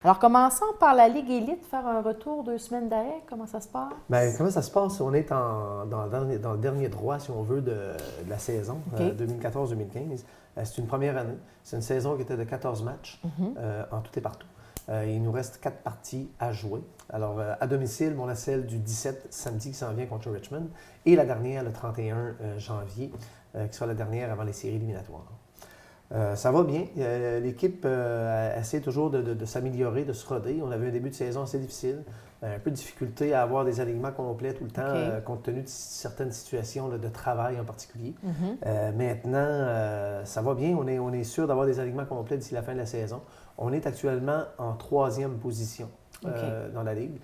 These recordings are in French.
Alors, commençons par la Ligue élite, faire un retour 2 semaines d'arrêt. Comment ça se passe? Bien, comment ça se passe? On est dans le dernier droit, si on veut, de la saison OK. 2014-2015. C'est une première année. C'est une saison qui était de 14 matchs en tout et partout. Il nous reste 4 parties à jouer. Alors, à domicile, on a celle du 17 samedi qui s'en vient contre Richmond et la dernière le 31 janvier, qui sera la dernière avant les séries éliminatoires. Ça va bien. L'équipe essaie toujours de s'améliorer, de se roder. On avait un début de saison assez difficile. Un peu de difficulté à avoir des alignements complets tout le temps, compte tenu de certaines situations de travail en particulier. Maintenant, ça va bien. On est sûr d'avoir des alignements complets d'ici la fin de la saison. On est actuellement en 3e position dans la Ligue.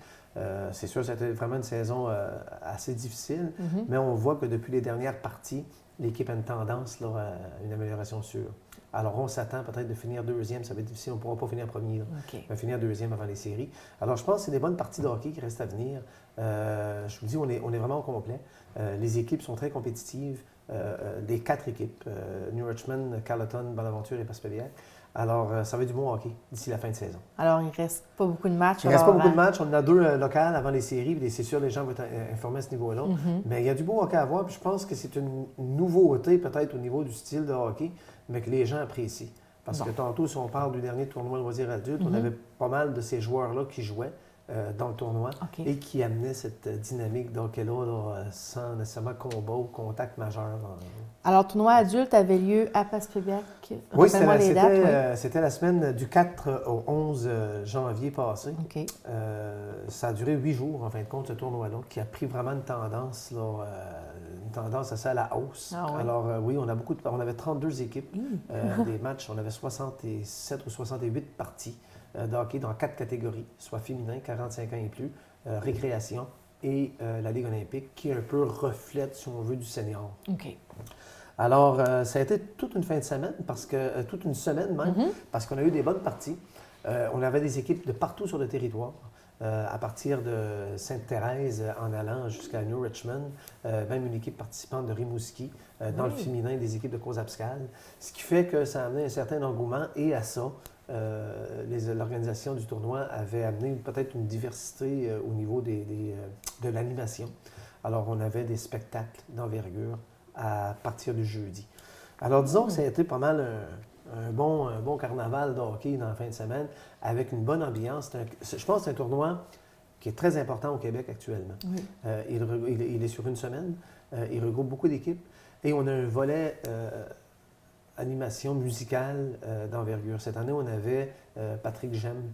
C'est sûr, c'était vraiment une saison assez difficile, mais on voit que depuis les dernières parties, l'équipe a une tendance là, à une amélioration sûre. Alors, on s'attend peut-être de finir 2e. Ça va être difficile. On ne pourra pas finir premier. On va finir 2e avant les séries. Alors, je pense que c'est des bonnes parties de hockey qui restent à venir. Je vous dis, on est vraiment au complet. Les équipes sont très compétitives. Les 4 équipes, New Richmond, Carleton, Bonaventure et Passepébiac. Alors, ça va être du bon hockey d'ici la fin de saison. Alors, il ne reste pas beaucoup de matchs. Il ne reste pas beaucoup de matchs. On en a 2 locales avant les séries. Et c'est sûr, les gens vont être informés à ce niveau-là. Mais il y a du beau hockey à voir. Puis je pense que c'est une nouveauté peut-être au niveau du style de hockey, mais que les gens apprécient. Parce que tantôt, si on parle du dernier tournoi de loisirs adultes, on avait pas mal de ces joueurs-là qui jouaient dans le tournoi et qui amenaient cette dynamique d'hockey-là sans nécessairement combat ou contact majeur. Alors, le tournoi adulte avait lieu à Passepébiac. Oui, c'était la semaine du 4 au 11 janvier passé. Ça a duré 8 jours, en fin de compte, ce tournoi-là, qui a pris vraiment une tendance assez à la hausse. Alors, oui, on avait 32 équipes, des matchs, on avait 67 ou 68 parties de hockey dans 4 catégories, soit féminin, 45 ans et plus, récréation et la Ligue olympique, qui un peu reflète, si on veut, du senior. Alors, ça a été toute une fin de semaine, toute une semaine même, parce qu'on a eu des bonnes parties. On avait des équipes de partout sur le territoire, à partir de Sainte-Thérèse en allant jusqu'à New Richmond, même une équipe participante de Rimouski, dans le féminin, des équipes de Cours-Abscal, ce qui fait que ça a amené un certain engouement et à ça, l'organisation du tournoi avait amené peut-être une diversité au niveau de l'animation. Alors, on avait des spectacles d'envergure à partir du jeudi. Alors, disons que ça a été pas mal un bon carnaval de hockey dans la fin de semaine, avec une bonne ambiance. Je pense que c'est un tournoi qui est très important au Québec actuellement. Il est sur une semaine, il regroupe beaucoup d'équipes, et on a un volet animation musicale d'envergure. Cette année, on avait Patrick Gemme,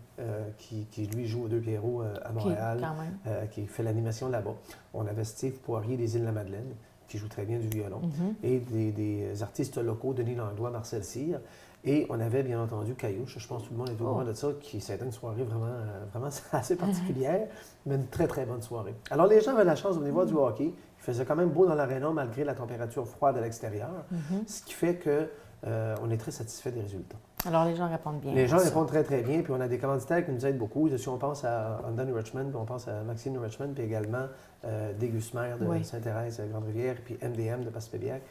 qui lui joue aux Deux Pierrots à Montréal, qui fait l'animation là-bas. On avait Steve Poirier des Îles-de-la-Madeleine, qui joue très bien du violon, et des artistes locaux, Denis Langlois, Marcel Cyr. Et on avait bien entendu Caillouche, je pense que tout le monde est au courant de ça, ça a été une soirée vraiment assez particulière, mais une très, très bonne soirée. Alors, les gens avaient la chance de venir voir du hockey. Il faisait quand même beau dans l'aréna malgré la température froide à l'extérieur, ce qui fait qu'on est très satisfait des résultats. Alors, les gens répondent bien. Les gens répondent très, très bien. Puis, on a des commanditaires qui nous aident beaucoup. Si on pense à Honda New Richmond, puis on pense à Maxime New Richmond, puis également Dégusmer de Sainte-Thérèse, Grande-Rivière, puis MDM de Passepébiac,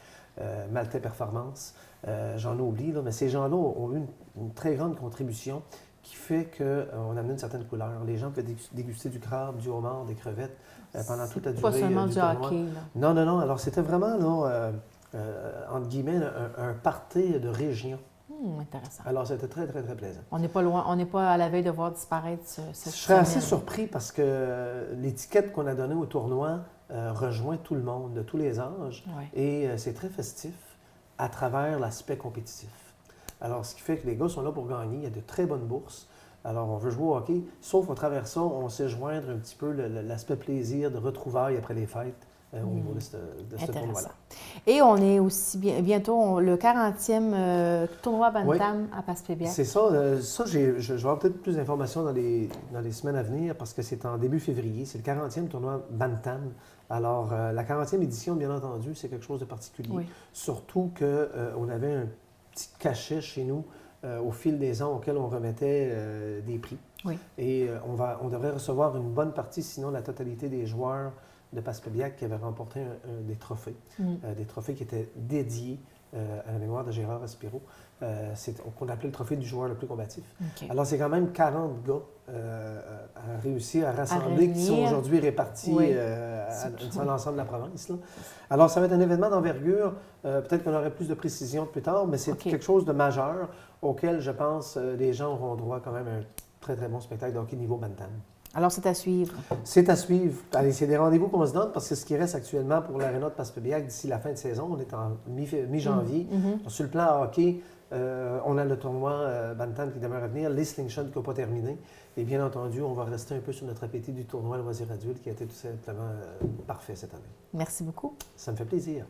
Maltais Performance. J'en oublie, là, mais ces gens-là ont eu une très grande contribution qui fait qu'on a amené une certaine couleur. Les gens pouvaient déguster du crabe, du homard, des crevettes pendant toute la durée pas seulement du du tournoi. hockey. Là. Non. Alors, c'était vraiment, là, entre guillemets, un party de région. Intéressant. Alors, c'était très, très, très plaisant. On n'est pas loin, on n'est pas à la veille de voir disparaître cette Je serais assez surpris parce que l'étiquette qu'on a donnée au tournoi rejoint tout le monde, de tous les âges, et c'est très festif à travers l'aspect compétitif. Alors, ce qui fait que les gars sont là pour gagner. Il y a de très bonnes bourses. Alors, on veut jouer au hockey, sauf au travers ça, on sait joindre un petit peu l'aspect plaisir de retrouvailles après les fêtes. Au niveau de ce tournoi-là. Et on est aussi bientôt le 40e tournoi Bantam à Passepébiac. C'est ça. Je vais avoir peut-être plus d'informations dans les semaines à venir parce que c'est en début février. C'est le 40e tournoi Bantam. Alors, la 40e édition, bien entendu, c'est quelque chose de particulier. Surtout qu'on avait un petit cachet chez nous au fil des ans auquel on remettait des prix. Et on devrait recevoir une bonne partie, sinon la totalité des joueurs de Passepébiac qui avait remporté des trophées. Des trophées qui étaient dédiés à la mémoire de Gérard Aspiro. Qu'on appelait le trophée du joueur le plus combatif. OK. Alors, c'est quand même 40 gars à réussir à rassembler, qui sont réunir. aujourd'hui répartis Oui. sur l'ensemble de la province, là. Alors, ça va être un événement d'envergure. Peut-être qu'on aurait plus de précision plus tard, mais c'est OK. quelque chose de majeur auquel, je pense, les gens auront droit quand même à un très, très bon spectacle de hockey niveau bantam. Alors, c'est à suivre. C'est à suivre. Allez, c'est des rendez-vous qu'on se donne parce que ce qui reste actuellement pour l'Aréna de Passepébiac d'ici la fin de saison, on est en mi-janvier. Mhm. Sur le plan hockey, on a le tournoi Bantam qui demeure à venir, les slingshots qui n'ont pas terminé. Et bien entendu, on va rester un peu sur notre appétit du tournoi loisir adulte qui a été tout simplement parfait cette année. Merci beaucoup. Ça me fait plaisir.